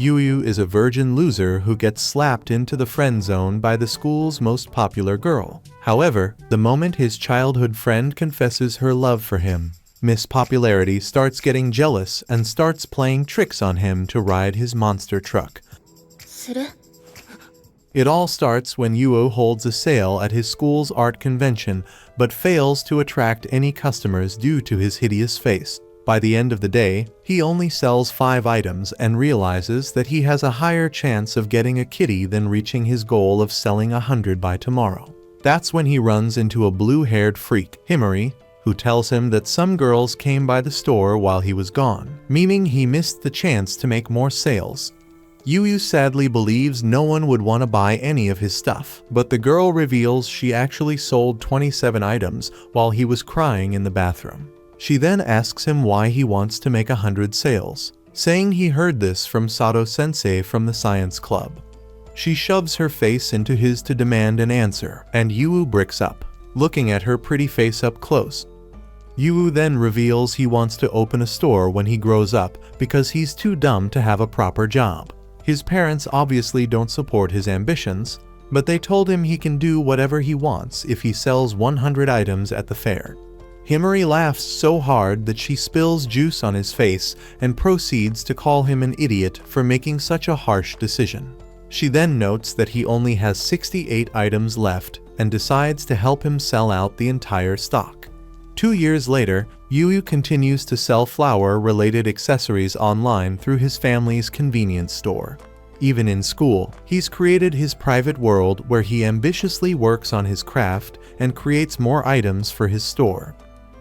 Yu is a virgin loser who gets slapped into the friend zone by the school's most popular girl. However, the moment his childhood friend confesses her love for him, Miss Popularity starts getting jealous and starts playing tricks on him to ride his monster truck. It all starts when Yu holds a sale at his school's art convention but fails to attract any customers due to his hideous face. By the end of the day, he only sells 5 items and realizes that he has a higher chance of getting a kitty than reaching his goal of selling 100 by tomorrow. That's when he runs into a blue-haired freak, Himari, who tells him that some girls came by the store while he was gone, meaning he missed the chance to make more sales. Yu sadly believes no one would want to buy any of his stuff, but the girl reveals she actually sold 27 items while he was crying in the bathroom. She then asks him why he wants to make 100 sales, saying he heard this from Sato-sensei from the science club. She shoves her face into his to demand an answer, and Yu bricks up, looking at her pretty face up close. Yu then reveals he wants to open a store when he grows up because he's too dumb to have a proper job. His parents obviously don't support his ambitions, but they told him he can do whatever he wants if he sells 100 items at the fair. Himari laughs so hard that she spills juice on his face and proceeds to call him an idiot for making such a harsh decision. She then notes that he only has 68 items left and decides to help him sell out the entire stock. 2 years later, Yu continues to sell flower-related accessories online through his family's convenience store. Even in school, he's created his private world where he ambitiously works on his craft and creates more items for his store.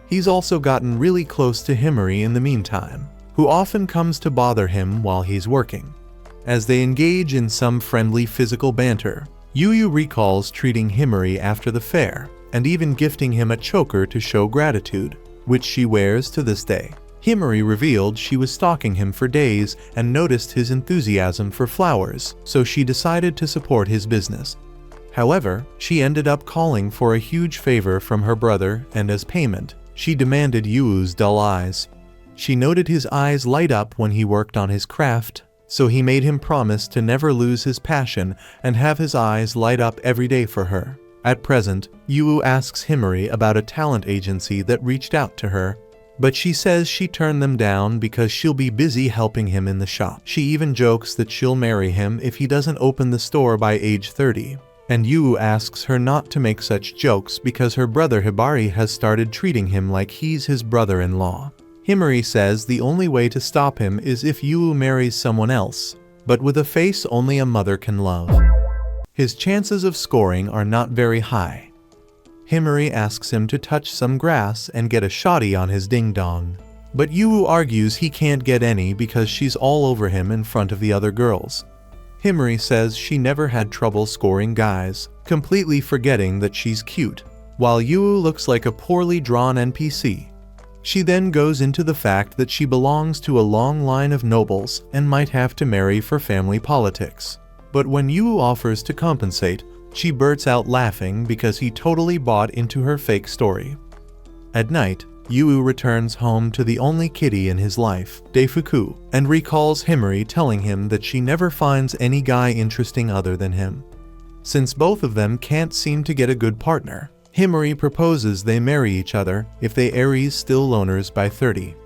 He's also gotten really close to Himari in the meantime, who often comes to bother him while he's working. As they engage in some friendly physical banter, Yu recalls treating Himari after the fair, and even gifting him a choker to show gratitude, which she wears to this day. Himari revealed she was stalking him for days and noticed his enthusiasm for flowers, so she decided to support his business. However, she ended up calling for a huge favor from her brother, and as payment, she demanded Yu's dull eyes. She noted his eyes light up when he worked on his craft, so he made him promise to never lose his passion and have his eyes light up every day for her. At present, Yu asks Himari about a talent agency that reached out to her, but she says she turned them down because she'll be busy helping him in the shop. She even jokes that she'll marry him if he doesn't open the store by age 30. And Yu asks her not to make such jokes because her brother Hibari has started treating him like he's his brother-in-law. Himari says the only way to stop him is if Yu marries someone else, but with a face only a mother can love. His chances of scoring are not very high. Himari asks him to touch some grass and get a shotty on his ding-dong, but Yu argues he can't get any because she's all over him in front of the other girls. Himari says she never had trouble scoring guys, completely forgetting that she's cute, while Yu looks like a poorly drawn NPC. She then goes into the fact that she belongs to a long line of nobles and might have to marry for family politics. But when Yu offers to compensate, she bursts out laughing because he totally bought into her fake story. At night, Yu returns home to the only kitty in his life, Deifuku, and recalls Himari telling him that she never finds any guy interesting other than him. Since both of them can't seem to get a good partner, Himari proposes they marry each other if they Aries still loners by 30.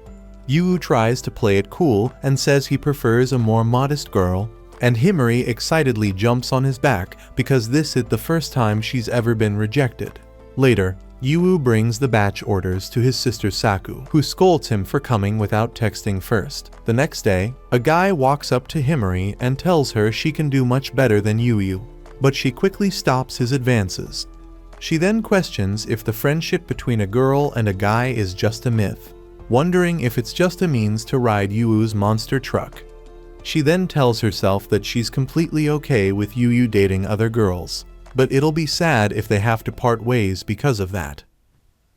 Yu tries to play it cool and says he prefers a more modest girl, and Himari excitedly jumps on his back because this is the first time she's ever been rejected. Later, Yu brings the batch orders to his sister Saku, who scolds him for coming without texting first. The next day, a guy walks up to Himari and tells her she can do much better than Yu, but she quickly stops his advances. She then questions if the friendship between a girl and a guy is just a myth, wondering if it's just a means to ride Yu's monster truck. She then tells herself that she's completely okay with Yu dating other girls, but it'll be sad if they have to part ways because of that.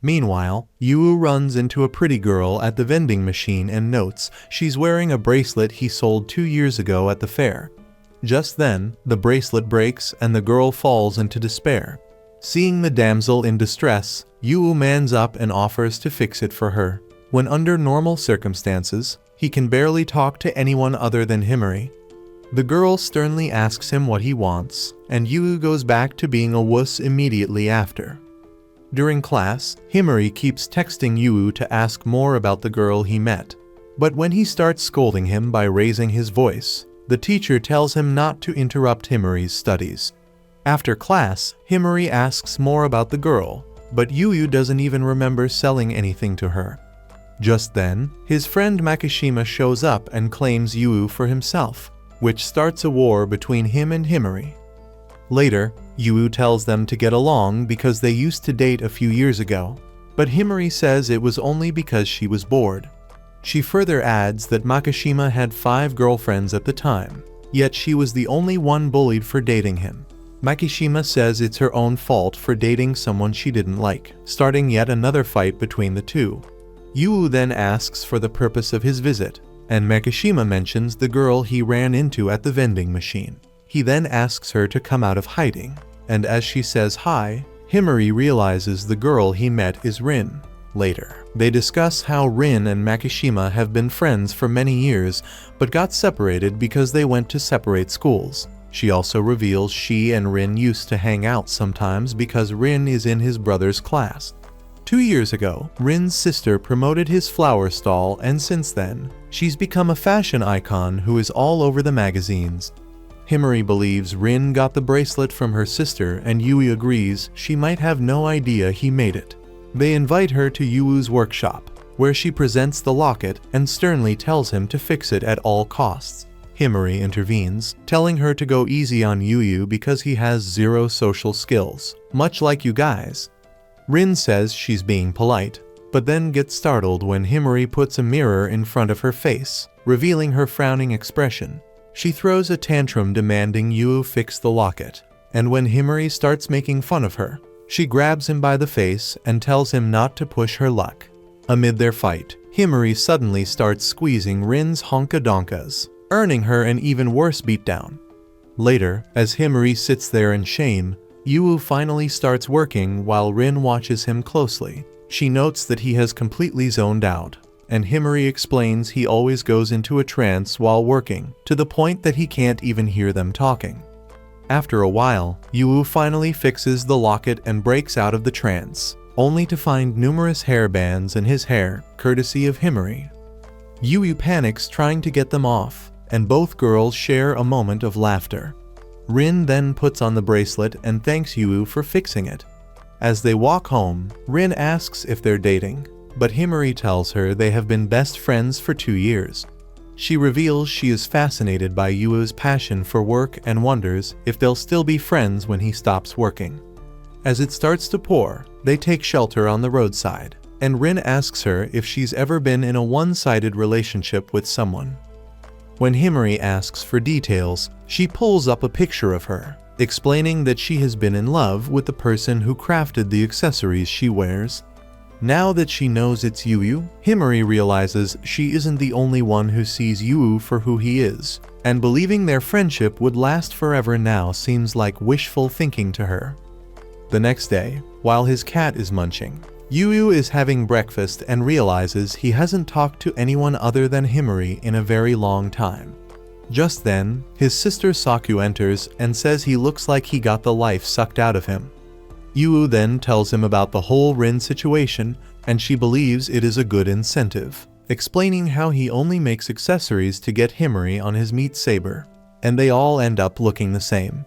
Meanwhile, Yu runs into a pretty girl at the vending machine and notes she's wearing a bracelet he sold 2 years ago at the fair. Just then, the bracelet breaks and the girl falls into despair. Seeing the damsel in distress, Yu mans up and offers to fix it for her. When under normal circumstances, he can barely talk to anyone other than Himari. The girl sternly asks him what he wants, and Yu goes back to being a wuss immediately after. During class, Himari keeps texting Yu to ask more about the girl he met. But when he starts scolding him by raising his voice, the teacher tells him not to interrupt Himari's studies. After class, Himari asks more about the girl, but Yu doesn't even remember selling anything to her. Just then, his friend Makishima shows up and claims Yu for himself, which starts a war between him and Himari. Later, Yu tells them to get along because they used to date a few years ago, but Himari says it was only because she was bored. She further adds that Makishima had 5 girlfriends at the time, yet she was the only one bullied for dating him. Makishima says it's her own fault for dating someone she didn't like, starting yet another fight between the two. Yu then asks for the purpose of his visit, and Makishima mentions the girl he ran into at the vending machine. He then asks her to come out of hiding, and as she says hi, Himari realizes the girl he met is Rin. Later, they discuss how Rin and Makishima have been friends for many years, but got separated because they went to separate schools. She also reveals she and Rin used to hang out sometimes because Rin is in his brother's class. 2 years ago, Rin's sister promoted his flower stall, and since then, she's become a fashion icon who is all over the magazines. Himari believes Rin got the bracelet from her sister, and Yui agrees she might have no idea he made it. They invite her to Yuu's workshop, where she presents the locket and sternly tells him to fix it at all costs. Himari intervenes, telling her to go easy on Yu because he has 0 social skills, much like you guys. Rin says she's being polite, but then gets startled when Himari puts a mirror in front of her face, revealing her frowning expression. She throws a tantrum demanding Yu fix the locket, and when Himari starts making fun of her, she grabs him by the face and tells him not to push her luck. Amid their fight, Himari suddenly starts squeezing Rin's honka-donkas, earning her an even worse beatdown. Later, as Himari sits there in shame, Yu finally starts working while Rin watches him closely. She notes that he has completely zoned out, and Himari explains he always goes into a trance while working, to the point that he can't even hear them talking. After a while, Yu finally fixes the locket and breaks out of the trance, only to find numerous hairbands in his hair, courtesy of Himari. Yu panics trying to get them off, and both girls share a moment of laughter. Rin then puts on the bracelet and thanks Yu for fixing it. As they walk home, Rin asks if they're dating, but Himari tells her they have been best friends for 2 years. She reveals she is fascinated by Yu's passion for work and wonders if they'll still be friends when he stops working. As it starts to pour, they take shelter on the roadside, and Rin asks her if she's ever been in a one-sided relationship with someone. When Himari asks for details, she pulls up a picture of her, explaining that she has been in love with the person who crafted the accessories she wears. Now that she knows it's Yu, Himari realizes she isn't the only one who sees Yu for who he is, and believing their friendship would last forever now seems like wishful thinking to her. The next day, while his cat is munching, Yu is having breakfast and realizes he hasn't talked to anyone other than Himari in a very long time. Just then, his sister Saku enters and says he looks like he got the life sucked out of him. Yu then tells him about the whole Rin situation, and she believes it is a good incentive, explaining how he only makes accessories to get Himari on his meat saber, and they all end up looking the same.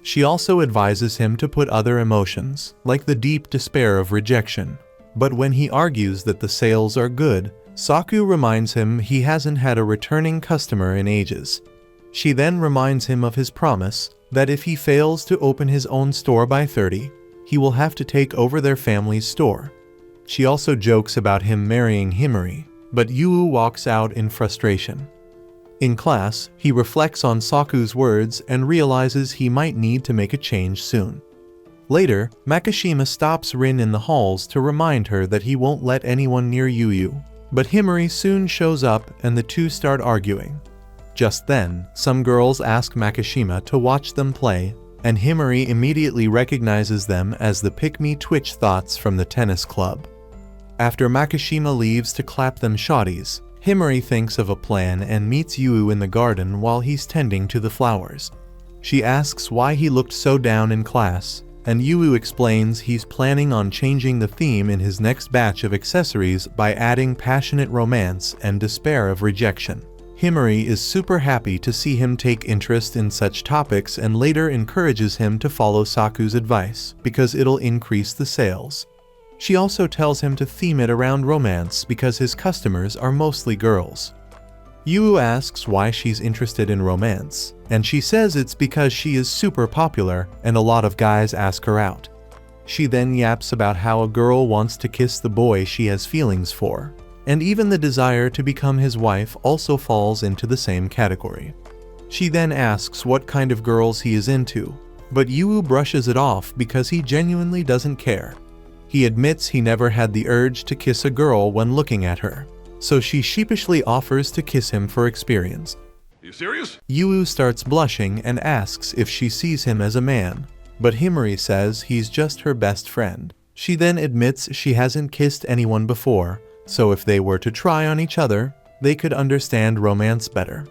She also advises him to put other emotions, like the deep despair of rejection. But when he argues that the sales are good, Saku reminds him he hasn't had a returning customer in ages. She then reminds him of his promise that if he fails to open his own store by 30, he will have to take over their family's store. She also jokes about him marrying Himari, but Yu walks out in frustration. In class, he reflects on Saku's words and realizes he might need to make a change soon. Later, Makishima stops Rin in the halls to remind her that he won't let anyone near Yu, but Himari soon shows up and the two start arguing. Just then, some girls ask Makishima to watch them play, and Himari immediately recognizes them as the pick-me Twitch thoughts from the tennis club. After Makishima leaves to clap them shotties, Himari thinks of a plan and meets Yu in the garden while he's tending to the flowers. She asks why he looked so down in class, and Yu explains he's planning on changing the theme in his next batch of accessories by adding passionate romance and despair of rejection. Himari is super happy to see him take interest in such topics and later encourages him to follow Saku's advice because it'll increase the sales. She also tells him to theme it around romance because his customers are mostly girls. Yu asks why she's interested in romance, and she says it's because she is super popular and a lot of guys ask her out. She then yaps about how a girl wants to kiss the boy she has feelings for, and even the desire to become his wife also falls into the same category. She then asks what kind of girls he is into, but Yu brushes it off because he genuinely doesn't care. He admits he never had the urge to kiss a girl when looking at her, so she sheepishly offers to kiss him for experience. You serious? Yu starts blushing and asks if she sees him as a man, but Himari says he's just her best friend. She then admits she hasn't kissed anyone before, so if they were to try on each other, they could understand romance better.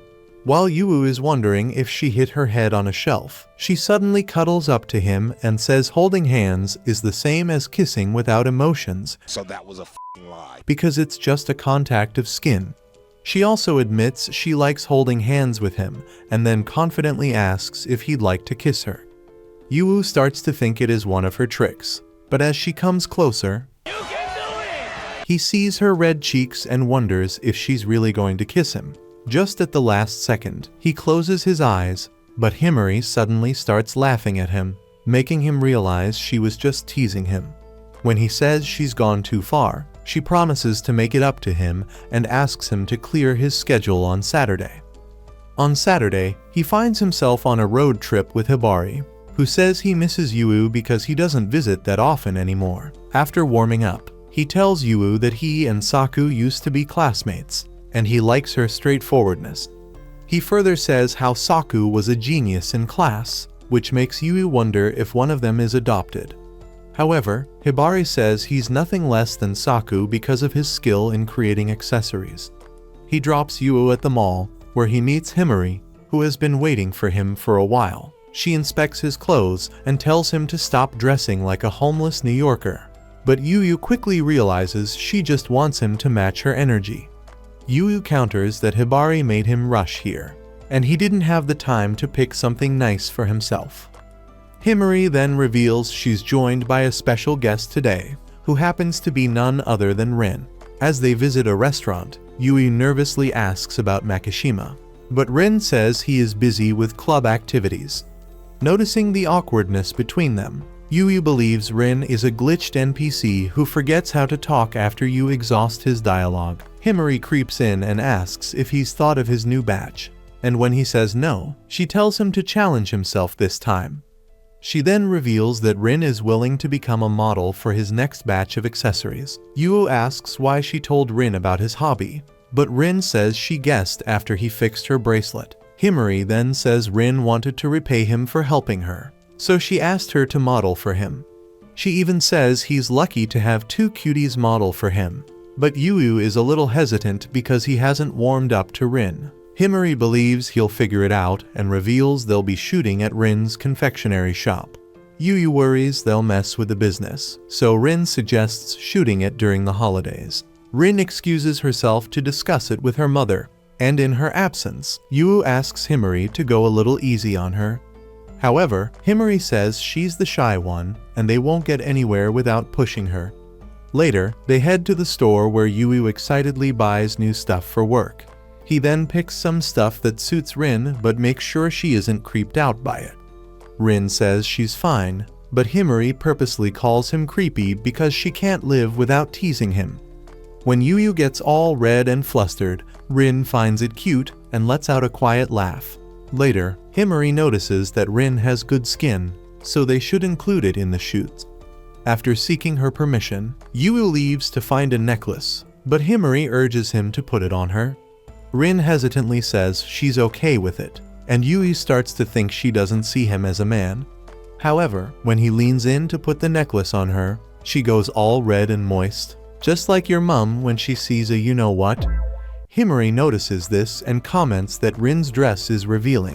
While Yu is wondering if she hit her head on a shelf, she suddenly cuddles up to him and says holding hands is the same as kissing without emotions. So that was a f***ing lie. Because it's just a contact of skin. She also admits she likes holding hands with him and then confidently asks if he'd like to kiss her. Yu starts to think it is one of her tricks, but as she comes closer, he sees her red cheeks and wonders if she's really going to kiss him. Just at the last second, he closes his eyes, but Himari suddenly starts laughing at him, making him realize she was just teasing him. When he says she's gone too far, she promises to make it up to him and asks him to clear his schedule on Saturday. On Saturday, he finds himself on a road trip with Hibari, who says he misses Yu because he doesn't visit that often anymore. After warming up, he tells Yu that he and Saku used to be classmates, and he likes her straightforwardness. He further says how Saku was a genius in class, which makes Yu wonder if one of them is adopted. However, Hibari says he's nothing less than Saku because of his skill in creating accessories. He drops Yu at the mall, where he meets Himari, who has been waiting for him for a while. She inspects his clothes and tells him to stop dressing like a homeless New Yorker. But Yu quickly realizes she just wants him to match her energy. Yu counters that Hibari made him rush here, and he didn't have the time to pick something nice for himself. Himari then reveals she's joined by a special guest today, who happens to be none other than Rin. As they visit a restaurant, Yu nervously asks about Makishima, but Rin says he is busy with club activities. Noticing the awkwardness between them, Yu believes Rin is a glitched NPC who forgets how to talk after you exhaust his dialogue. Himari creeps in and asks if he's thought of his new batch, and when he says no, she tells him to challenge himself this time. She then reveals that Rin is willing to become a model for his next batch of accessories. Yu asks why she told Rin about his hobby, but Rin says she guessed after he fixed her bracelet. Himari then says Rin wanted to repay him for helping her, so she asked her to model for him. She even says he's lucky to have two cuties model for him, but Yu is a little hesitant because he hasn't warmed up to Rin. Himari believes he'll figure it out and reveals they'll be shooting at Rin's confectionery shop. Yu worries they'll mess with the business, so Rin suggests shooting it during the holidays. Rin excuses herself to discuss it with her mother, and in her absence, Yu asks Himari to go a little easy on her. However, Himari says she's the shy one, and they won't get anywhere without pushing her. Later, they head to the store where Yu excitedly buys new stuff for work. He then picks some stuff that suits Rin but makes sure she isn't creeped out by it. Rin says she's fine, but Himari purposely calls him creepy because she can't live without teasing him. When Yu gets all red and flustered, Rin finds it cute and lets out a quiet laugh. Later, Himari notices that Rin has good skin, so they should include it in the shoots. After seeking her permission, Yu leaves to find a necklace, but Himari urges him to put it on her. Rin hesitantly says she's okay with it, and Yu starts to think she doesn't see him as a man. However, when he leans in to put the necklace on her, she goes all red and moist, just like your mum when she sees a you-know-what. Himari notices this and comments that Rin's dress is revealing.